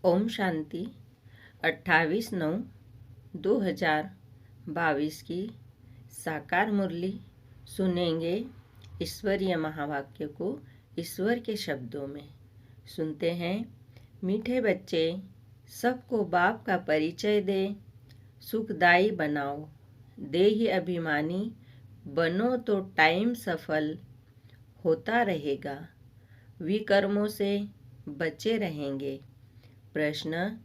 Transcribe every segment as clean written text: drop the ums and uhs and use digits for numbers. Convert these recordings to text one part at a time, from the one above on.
ओम शांति 28/9/2022 की साकार मुरली सुनेंगे। ईश्वरीय महावाक्य को ईश्वर के शब्दों में सुनते हैं। मीठे बच्चे, सबको बाप का परिचय दे, सुखदाई बनाओ, देही अभिमानी बनो तो टाइम सफल होता रहेगा, विकर्मों से बचे रहेंगे। प्रश्न: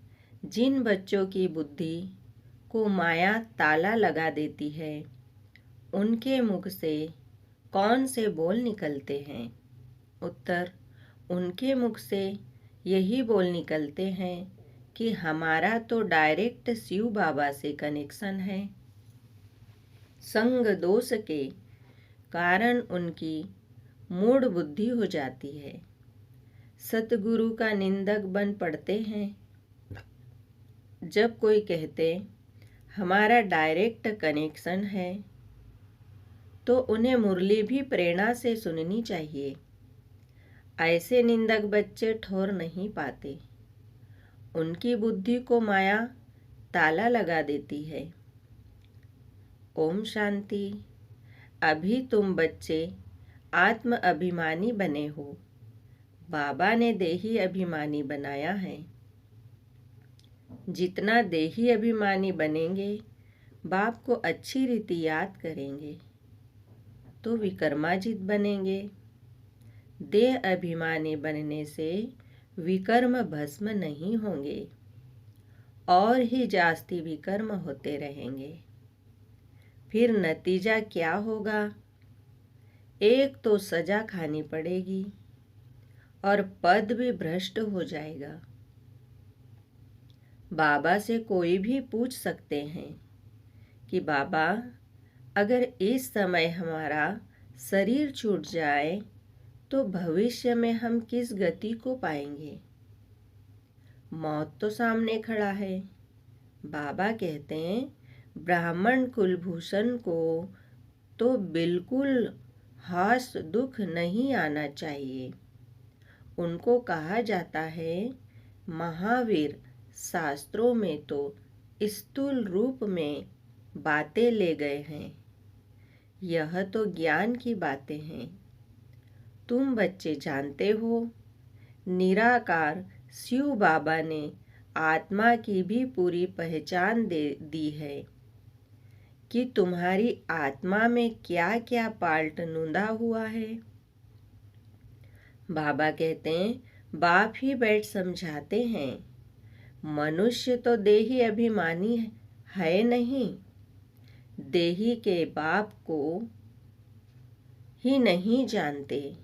जिन बच्चों की बुद्धि को माया ताला लगा देती है, उनके मुख से कौन से बोल निकलते हैं? उत्तर: उनके मुख से यही बोल निकलते हैं कि हमारा तो डायरेक्ट शिव बाबा से कनेक्शन है। संग दोष के कारण उनकी मूढ़ बुद्धि हो जाती है, सतगुरु का निंदक बन पड़ते हैं। जब कोई कहते हमारा डायरेक्ट कनेक्शन है, तो उन्हें मुरली भी प्रेरणा से सुननी चाहिए। ऐसे निंदक बच्चे ठोर नहीं पाते, उनकी बुद्धि को माया ताला लगा देती है। ओम शांति। अभी तुम बच्चे आत्म अभिमानी बने हो, बाबा ने देही अभिमानी बनाया है। जितना देही अभिमानी बनेंगे, बाप को अच्छी रीति याद करेंगे, तो विकर्माजित बनेंगे। देह अभिमानी बनने से विकर्म भस्म नहीं होंगे, और ही जास्ती विकर्म होते रहेंगे। फिर नतीजा क्या होगा? एक तो सजा खानी पड़ेगी और पद भी भ्रष्ट हो जाएगा। बाबा से कोई भी पूछ सकते हैं कि बाबा, अगर इस समय हमारा शरीर छूट जाए तो भविष्य में हम किस गति को पाएंगे? मौत तो सामने खड़ा है। बाबा कहते हैं ब्राह्मण कुलभूषण को तो बिल्कुल हास दुख नहीं आना चाहिए। उनको कहा जाता है महावीर। शास्त्रों में तो स्थूल रूप में बातें ले गए हैं, यह तो ज्ञान की बातें हैं। तुम बच्चे जानते हो, निराकार शिव बाबा ने आत्मा की भी पूरी पहचान दे दी है कि तुम्हारी आत्मा में क्या क्या पार्ट नूंदा हुआ है। बाबा कहते हैं बाप ही बैठ समझाते हैं, मनुष्य तो देही अभिमानी है नहीं, देही के बाप को ही नहीं जानते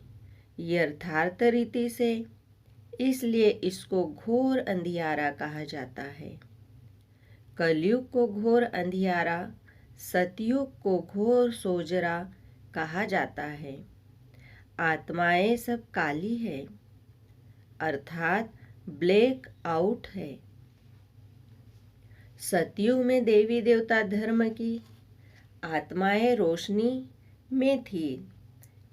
यथार्थ रीति से, इसलिए इसको घोर अंधियारा कहा जाता है। कलयुग को घोर अंधियारा, सतयुग को घोर सोजरा कहा जाता है। आत्माएं सब काली है, अर्थात ब्लैक आउट है। सतयुग में देवी देवता धर्म की आत्माएं रोशनी में थी।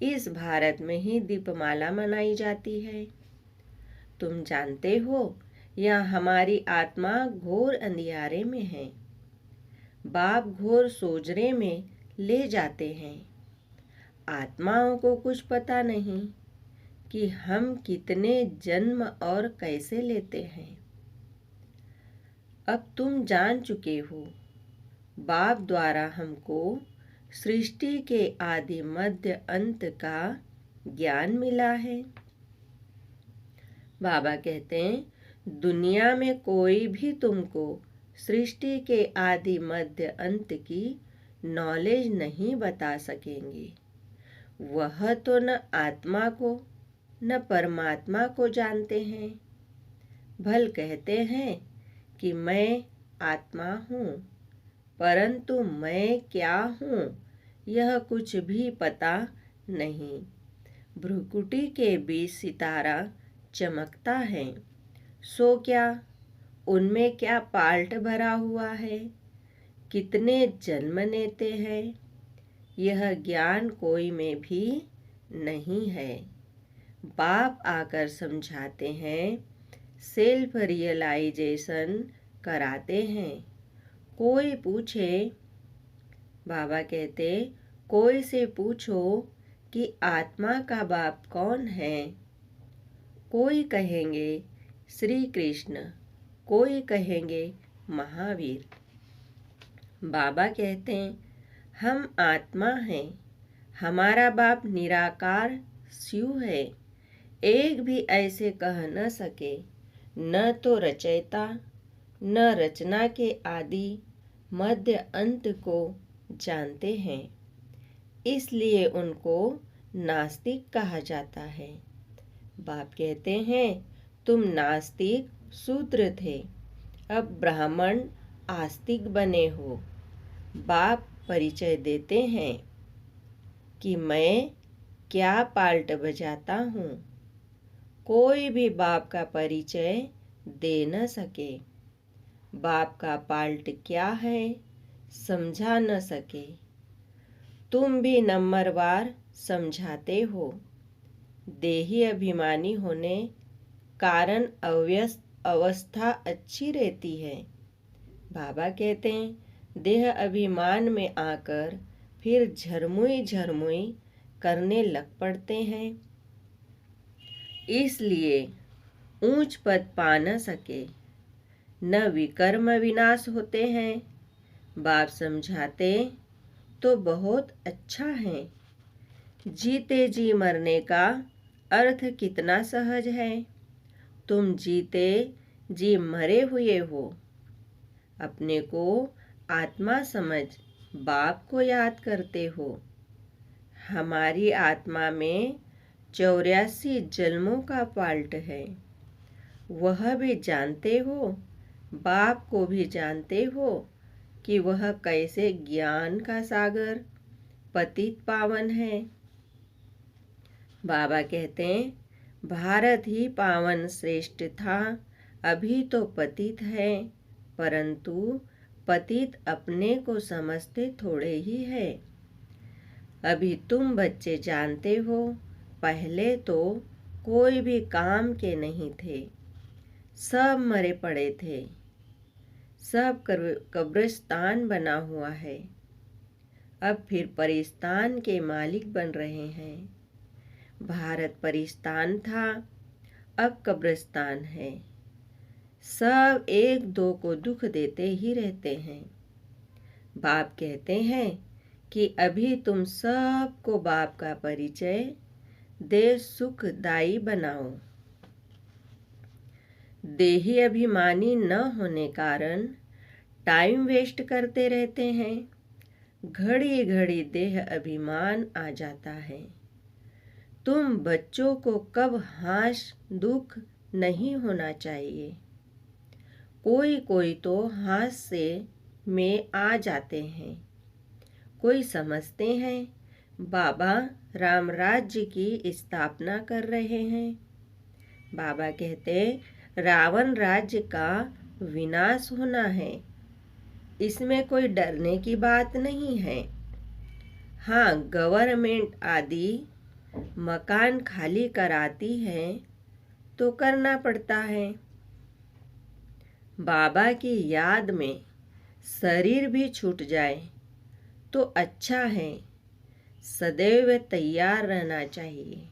इस भारत में ही दीपमाला मनाई जाती है। तुम जानते हो, यह हमारी आत्मा घोर अंधियारे में है। बाप घोर सोजरे में ले जाते हैं। आत्माओं को कुछ पता नहीं कि हम कितने जन्म और कैसे लेते हैं। अब तुम जान चुके हो, बाप द्वारा हमको सृष्टि के आदि मध्य अंत का ज्ञान मिला है। बाबा कहते हैं दुनिया में कोई भी तुमको सृष्टि के आदि मध्य अंत की नॉलेज नहीं बता सकेंगे। वह तो न आत्मा को न परमात्मा को जानते हैं। भल कहते हैं कि मैं आत्मा हूँ, परंतु मैं क्या हूँ यह कुछ भी पता नहीं। भ्रुकुटी के बीच सितारा चमकता है, सो क्या उनमें क्या पार्ट भरा हुआ है, कितने जन्म लेते हैं, यह ज्ञान कोई में भी नहीं है। बाप आकर समझाते हैं सेल्फ रियलाइजेशन कराते हैं। कोई पूछे, बाबा कहते, कोई से पूछो कि आत्मा का बाप कौन है? कोई कहेंगे श्री कृष्ण, कोई कहेंगे महावीर। बाबा कहते हैं, हम आत्मा हैं, हमारा बाप निराकार शिव है। एक भी ऐसे कह न सके, न तो रचयिता न रचना के आदि मध्य अंत को जानते हैं, इसलिए उनको नास्तिक कहा जाता है। बाप कहते हैं, तुम नास्तिक शूद्र थे, अब ब्राह्मण आस्तिक बने हो। बाप परिचय देते हैं कि मैं क्या पार्ट बजाता हूँ। कोई भी बाप का परिचय दे न सके, बाप का पार्ट क्या है समझा न सके। तुम भी नंबरवार समझाते हो। देही अभिमानी होने कारण अवस्था अच्छी रहती है। बाबा कहते हैं, देह अभिमान में आकर फिर झरमुई झरमुई करने लग पड़ते हैं, इसलिए ऊंच पद पा न सके, न विकर्म विनाश होते हैं। बाप समझाते तो बहुत अच्छा है। जीते जी मरने का अर्थ कितना सहज है। तुम जीते जी मरे हुए हो। अपने को आत्मा समझ बाप को याद करते हो। हमारी आत्मा में 84 जन्मों का पाल्ट है। वह भी जानते हो, बाप को भी जानते हो कि वह कैसे ज्ञान का सागर पतित पावन है। बाबा कहते हैं, भारत ही पावन श्रेष्ठ था, अभी तो पतित है, परंतु पतित अपने को समझते थोड़े ही है। अभी तुम बच्चे जानते हो, पहले तो कोई भी काम के नहीं थे, सब मरे पड़े थे, सब कब्रिस्तान बना हुआ है। अब फिर परिस्तान के मालिक बन रहे हैं। भारत परिस्तान था, अब कब्रिस्तान है। सब एक दो को दुख देते ही रहते हैं। बाप कहते हैं कि अभी तुम सबको बाप का परिचय दे सुखदायी बनाओ। देही अभिमानी न होने कारण टाइम वेस्ट करते रहते हैं। घड़ी घड़ी देह अभिमान आ जाता है। तुम बच्चों को कब हाश दुख नहीं होना चाहिए। कोई कोई तो हास से में आ जाते हैं। कोई समझते हैं बाबा राम राज्य की स्थापना कर रहे हैं। बाबा कहते रावण राज्य का विनाश होना है, इसमें कोई डरने की बात नहीं है। हाँ, गवर्नमेंट आदि मकान खाली कराती है तो करना पड़ता है। बाबा की याद में शरीर भी छूट जाए तो अच्छा है, सदैव तैयार रहना चाहिए।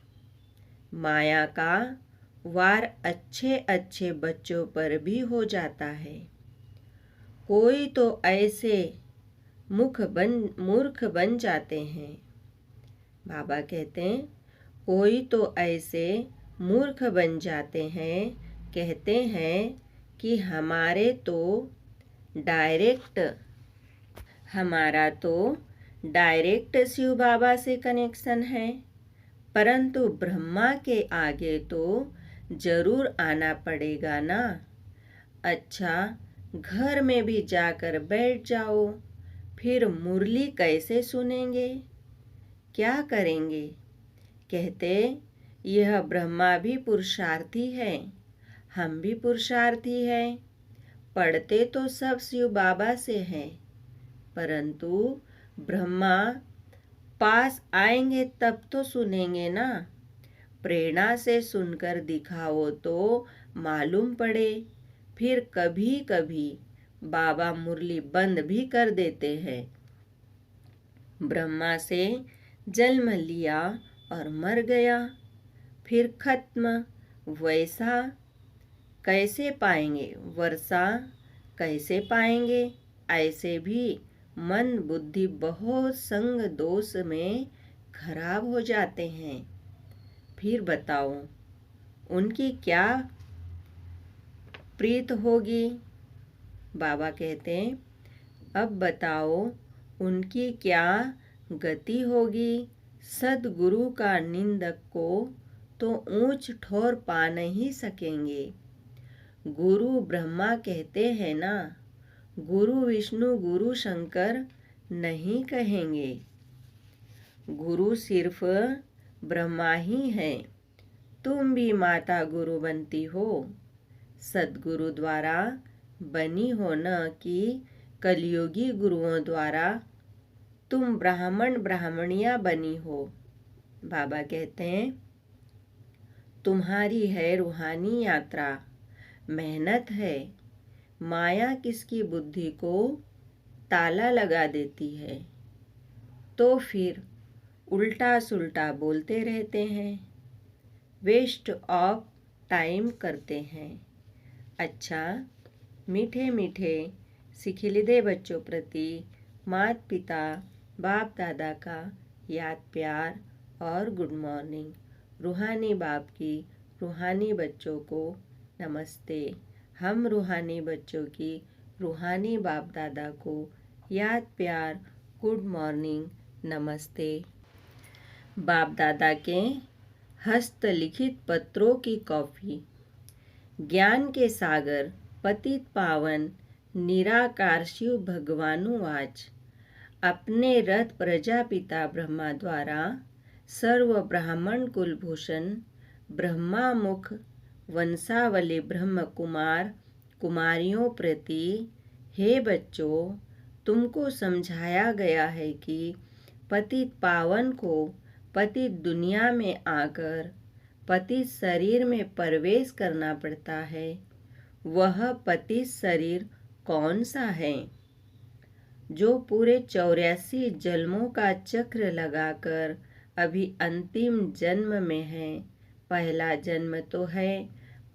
माया का वार अच्छे अच्छे बच्चों पर भी हो जाता है। कोई तो ऐसे मूर्ख बन जाते हैं। बाबा कहते हैं, कोई तो ऐसे मूर्ख बन जाते हैं, कहते हैं कि हमारा तो डायरेक्ट शिव बाबा से कनेक्शन है, परंतु ब्रह्मा के आगे तो जरूर आना पड़ेगा ना। अच्छा, घर में भी जाकर बैठ जाओ, फिर मुरली कैसे सुनेंगे, क्या करेंगे? कहते यह ब्रह्मा भी पुरुषार्थी है, हम भी पुरुषार्थी हैं। पढ़ते तो सब शिव बाबा से हैं, परंतु ब्रह्मा पास आएंगे तब तो सुनेंगे ना। प्रेरणा से सुनकर दिखाओ तो मालूम पड़े। फिर कभी कभी बाबा मुरली बंद भी कर देते हैं। ब्रह्मा से जन्म लिया और मर गया, फिर खत्म। वैसा कैसे पाएंगे, वर्षा कैसे पाएंगे? ऐसे भी मन बुद्धि बहुत संग दोष में खराब हो जाते हैं। फिर बताओ उनकी क्या प्रीत होगी? बाबा कहते हैं, अब बताओ उनकी क्या गति होगी? सदगुरु का निंदक को तो ऊंच ठोर पा नहीं सकेंगे। गुरु ब्रह्मा कहते हैं ना, गुरु विष्णु गुरु शंकर नहीं कहेंगे। गुरु सिर्फ ब्रह्मा ही है। तुम भी माता गुरु बनती हो, सदगुरु द्वारा बनी हो, न कि कलयुगी गुरुओं द्वारा तुम ब्राह्मण ब्राह्मणिया बनी हो। बाबा कहते हैं, तुम्हारी है रूहानी यात्रा, मेहनत है। माया किसकी बुद्धि को ताला लगा देती है, तो फिर उल्टा सुल्टा बोलते रहते हैं, वेस्ट ऑफ टाइम करते हैं। अच्छा, मीठे मीठे सिखिलिदे बच्चों प्रति माता पिता बाप दादा का याद प्यार और गुड मॉर्निंग। रूहानी बाप की रूहानी बच्चों को नमस्ते। हम रूहानी बच्चों की रूहानी बाप दादा को याद प्यार गुड मॉर्निंग नमस्ते। बाप दादा के हस्तलिखित पत्रों की कॉपी। ज्ञान के सागर पतित पावन निराकार शिव भगवानुवाच, अपने रथ प्रजापिता ब्रह्मा द्वारा सर्व ब्राह्मण कुलभूषण ब्रह्मा मुख वंशावली ब्रह्म कुमार कुमारियों प्रति, हे बच्चों, तुमको समझाया गया है कि पतित पावन को पतित दुनिया में आकर पतित शरीर में प्रवेश करना पड़ता है। वह पतित शरीर कौन सा है? जो पूरे 84 जन्मों का चक्र लगाकर अभी अंतिम जन्म में है। पहला जन्म तो है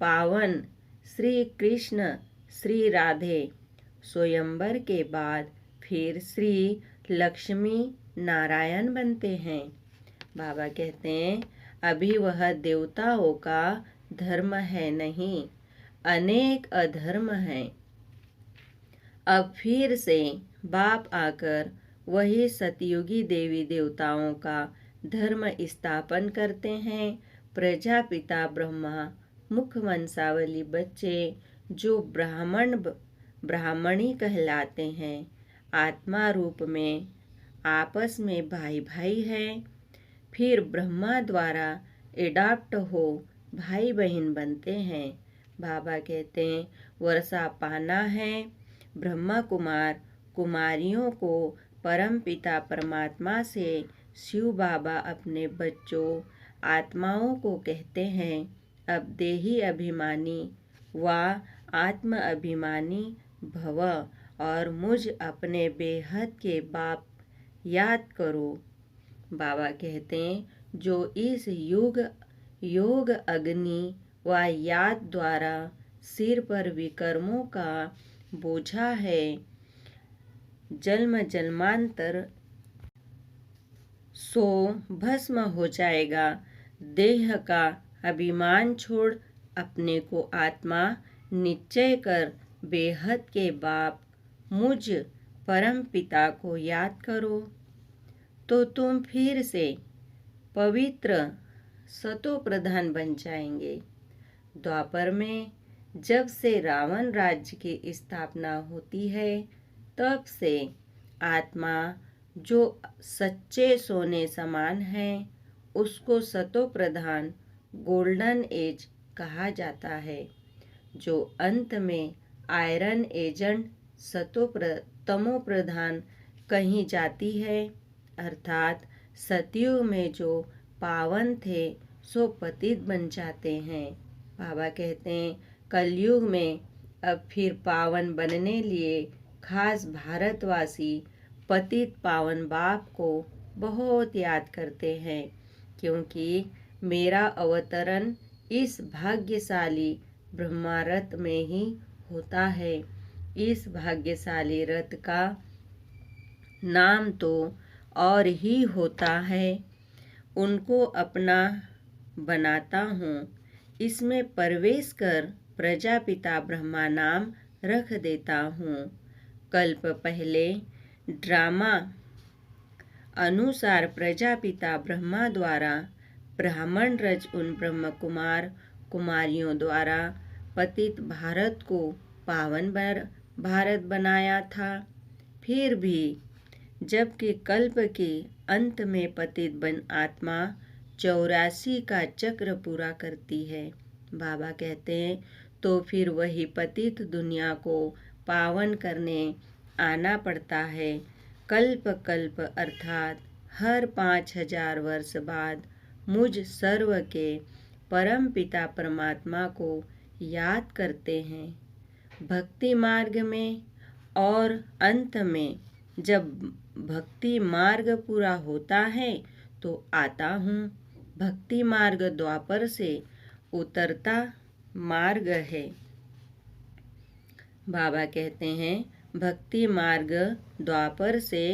पावन श्री कृष्ण श्री राधे स्वयंवर के बाद फिर श्री लक्ष्मी नारायण बनते हैं। बाबा कहते हैं, अभी वह देवताओं का धर्म है नहीं, अनेक अधर्म हैं। अब फिर से बाप आकर वही सतयुगी देवी देवताओं का धर्म स्थापन करते हैं। प्रजापिता ब्रह्मा मुख वंशावली बच्चे जो ब्राह्मणी कहलाते हैं, आत्मा रूप में आपस में भाई भाई हैं। फिर ब्रह्मा द्वारा एडॉप्ट हो भाई बहन बनते हैं। बाबा कहते हैं, वर्षा पाना है। ब्रह्मा कुमार कुमारियों को परम पिता परमात्मा से शिव बाबा अपने बच्चों आत्माओं को कहते हैं, अब देही अभिमानी व आत्म अभिमानी भव और मुझ अपने बेहद के बाप याद करो। बाबा कहते हैं, जो इस योग अग्नि व याद द्वारा सिर पर विकर्मों का बोझा है, जन्म जन्मांतर सो भस्म हो जाएगा। देह का अभिमान छोड़ अपने को आत्मा निश्चय कर बेहद के बाप मुझ परम पिता को याद करो, तो तुम फिर से पवित्र सतो प्रधान बन जाएंगे। द्वापर में जब से रावण राज्य की स्थापना होती है, तब से आत्मा जो सच्चे सोने समान है, उसको सतो प्रधान गोल्डन एज कहा जाता है। जो अंत में आयरन एजेंट तमो प्रधान कही जाती है, अर्थात सतयुग में जो पावन थे सो पतित बन जाते हैं। बाबा कहते हैं कलयुग में अब फिर पावन बनने लिए खास भारतवासी पतित पावन बाप को बहुत याद करते हैं, क्योंकि मेरा अवतरण इस भाग्यशाली ब्रह्मा रथ में ही होता है। इस भाग्यशाली रथ का नाम तो और ही होता है। उनको अपना बनाता हूँ, इसमें प्रवेश कर प्रजापिता ब्रह्मा नाम रख देता हूँ। कल्प पहले ड्रामा अनुसार प्रजापिता ब्रह्मा द्वारा ब्राह्मण रज उन ब्रह्म कुमार कुमारियों द्वारा पतित भारत को पावन भारत बनाया था। फिर भी जबकि कल्प के अंत में पतित बन आत्मा 84 का चक्र पूरा करती है, बाबा कहते हैं तो फिर वही पतित दुनिया को पावन करने आना पड़ता है। कल्प कल्प अर्थात हर 5000 वर्ष बाद मुझ सर्व के परम पिता परमात्मा को याद करते हैं। भक्ति मार्ग में और अंत में जब भक्ति मार्ग पूरा होता है तो आता हूँ। भक्ति मार्ग द्वापर से उतरता मार्ग है। बाबा कहते हैं भक्ति मार्ग द्वापर से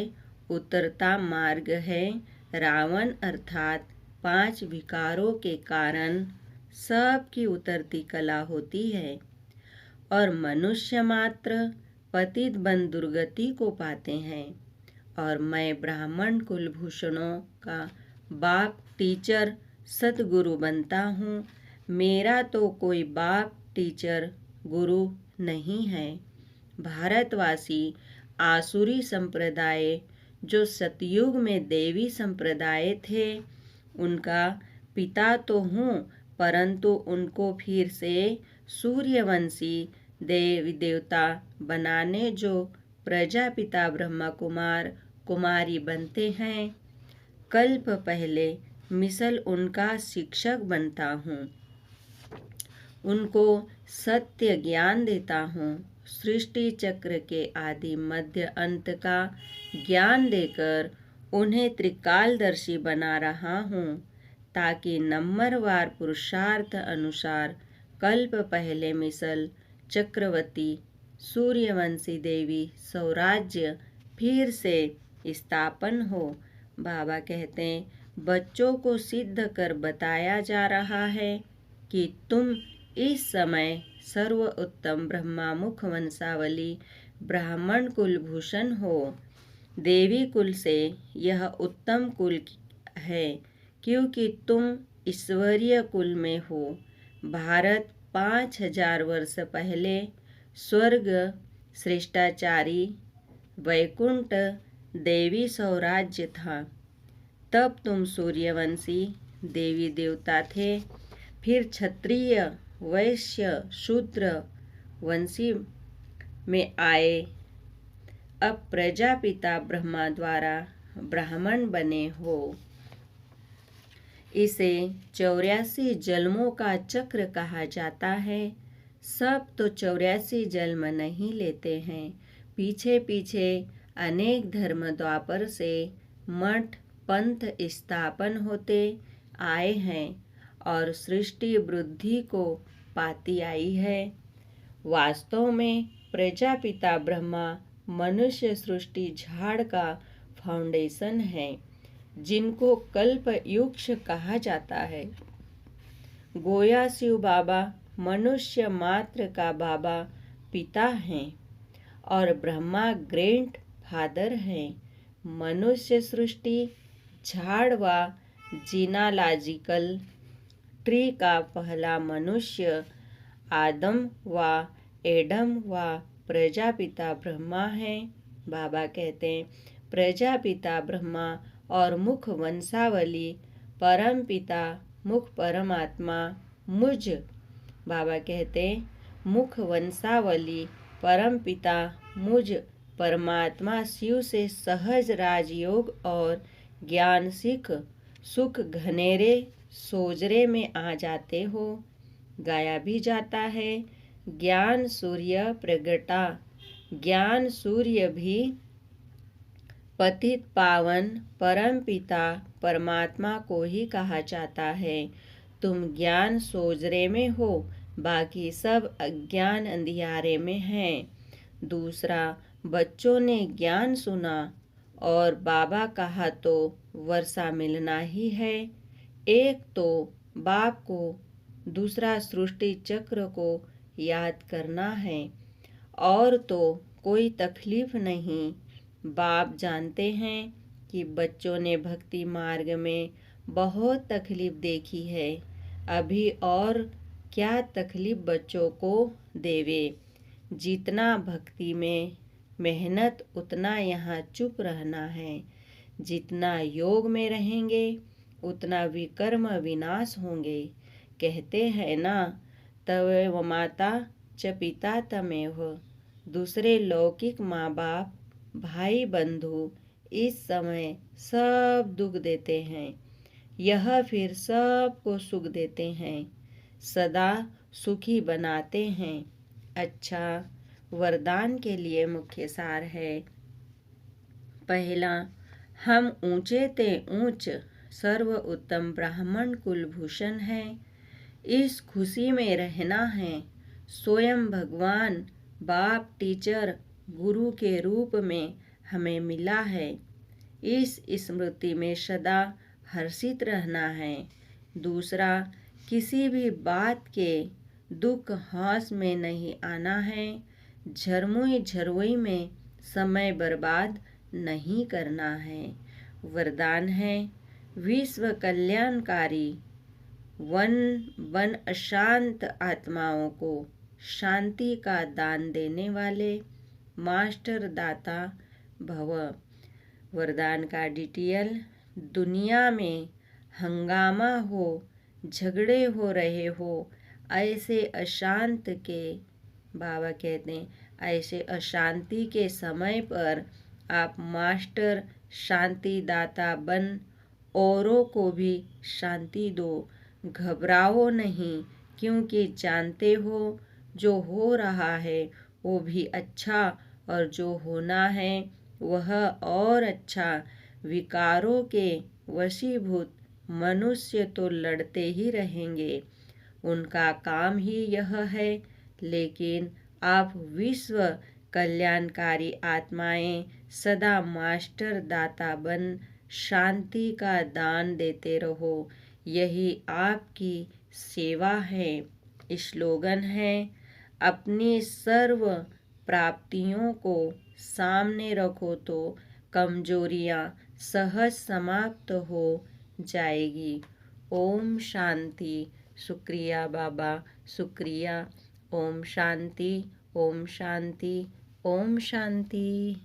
उतरता मार्ग है। रावण अर्थात 5 विकारों के कारण सबकी उतरती कला होती है और मनुष्य मात्र पतित बन दुर्गति को पाते हैं। और मैं ब्राह्मण कुलभूषणों का बाप टीचर सतगुरु बनता हूँ। मेरा तो कोई बाप टीचर गुरु नहीं है। भारतवासी आसुरी संप्रदाय जो सतयुग में देवी संप्रदाय थे, उनका पिता तो हूँ, परंतु उनको फिर से सूर्यवंशी देवी देवता बनाने जो प्रजापिता ब्रह्मा कुमार कुमारी बनते हैं, कल्प पहले मिसल उनका शिक्षक बनता हूँ। उनको सत्य ज्ञान देता हूँ। सृष्टि चक्र के आदि मध्य अंत का ज्ञान देकर उन्हें त्रिकालदर्शी बना रहा हूँ, ताकि नंबरवार पुरुषार्थ अनुसार कल्प पहले मिसल चक्रवर्ती सूर्यवंशी देवी स्वराज्य फिर से स्थापन हो। बाबा कहते हैं बच्चों को सिद्ध कर बताया जा रहा है कि तुम इस समय सर्वोत्तम ब्रह्मा मुख वंशावली ब्राह्मण कुलभूषण हो। देवी कुल से यह उत्तम कुल है, क्योंकि तुम ईश्वरीय कुल में हो। भारत 5000 वर्ष पहले स्वर्ग श्रेष्ठाचारी वैकुंठ देवी स्वराज्य था। तब तुम सूर्यवंशी देवी देवता थे, फिर क्षत्रिय वैश्य शूद्र वंशी में आए। अब प्रजापिता ब्रह्मा द्वारा ब्राह्मण बने हो। इसे 84 जन्मों का चक्र कहा जाता है। सब तो 84 जन्म नहीं लेते हैं। पीछे पीछे अनेक धर्म द्वापर से मठ पंथ स्थापन होते आए हैं और सृष्टि वृद्धि को पाती आई है। वास्तव में प्रजापिता ब्रह्मा मनुष्य सृष्टि झाड़ का फाउंडेशन है, जिनको कल्प युक्ष कहा जाता है। गोया शिव बाबा मनुष्य मात्र का बाबा पिता हैं और ब्रह्मा ग्रैंड फादर हैं। मनुष्य सृष्टि झाड़ व जीनालॉजिकल ट्री का पहला मनुष्य आदम व एडम व प्रजापिता ब्रह्मा है। बाबा कहते हैं प्रजापिता ब्रह्मा और मुख वंशावली परम पिता मुख परमात्मा मुझ। बाबा कहते मुख वंशावली परम पिता मुझ परमात्मा शिव से सहज राजयोग और ज्ञान सीख सुख घनेरे सोजरे में आ जाते हो। गाया भी जाता है। ज्ञान सूर्य प्रगटा, ज्ञान सूर्य भी पतित पावन परम पिता परमात्मा को ही कहा जाता है। तुम ज्ञान सोजरे में हो, बाकी सब अज्ञान अंधियारे में हैं। दूसरा, बच्चों ने ज्ञान सुना और बाबा कहा तो वर्षा मिलना ही है। एक तो बाप को, दूसरा सृष्टि चक्र को याद करना है, और तो कोई तकलीफ नहीं। बाप जानते हैं कि बच्चों ने भक्ति मार्ग में बहुत तकलीफ देखी है। अभी और क्या तकलीफ बच्चों को देवे। जितना भक्ति में मेहनत उतना यहाँ चुप रहना है। जितना योग में रहेंगे उतना विकर्म विनाश होंगे। कहते हैं ना, तवेव माता च पिता तमेव। दूसरे लौकिक माँ बाप, भाई बंधु इस समय सब दुख देते हैं, यह फिर सबको सुख देते हैं, सदा सुखी बनाते हैं। अच्छा, वरदान के लिए मुख्य सार है। पहला, हम ऊंचे ते ऊंच सर्व उत्तम ब्राह्मण कुलभूषण हैं। इस खुशी में रहना है। स्वयं भगवान बाप टीचर गुरु के रूप में हमें मिला है। इस स्मृति में सदा हर्षित रहना है। दूसरा, किसी भी बात के दुख हास में नहीं आना है। झरमुई झरवई में समय बर्बाद नहीं करना है। वरदान है, विश्व कल्याणकारी वन अशांत आत्माओं को शांति का दान देने वाले मास्टर दाता भव। वरदान का डिटेल, दुनिया में हंगामा हो, झगड़े हो रहे हो, ऐसे अशांत के, बाबा कहते हैं, ऐसे अशांति के समय पर आप मास्टर शांति दाता बन औरों को भी शांति दो। घबराओ नहीं, क्योंकि जानते हो जो हो रहा है वो भी अच्छा, और जो होना है वह और अच्छा। विकारों के वशीभूत मनुष्य तो लड़ते ही रहेंगे, उनका काम ही यह है। लेकिन आप विश्व कल्याणकारी आत्माएं सदा मास्टर दाता बन शांति का दान देते रहो। यही आपकी सेवा है। स्लोगन है, अपनी सर्व प्राप्तियों को सामने रखो तो कमजोरियां सहज समाप्त हो जाएगी। ओम शांति। शुक्रिया बाबा, शुक्रिया। ओम शांति, ओम शांति, ओम शांति।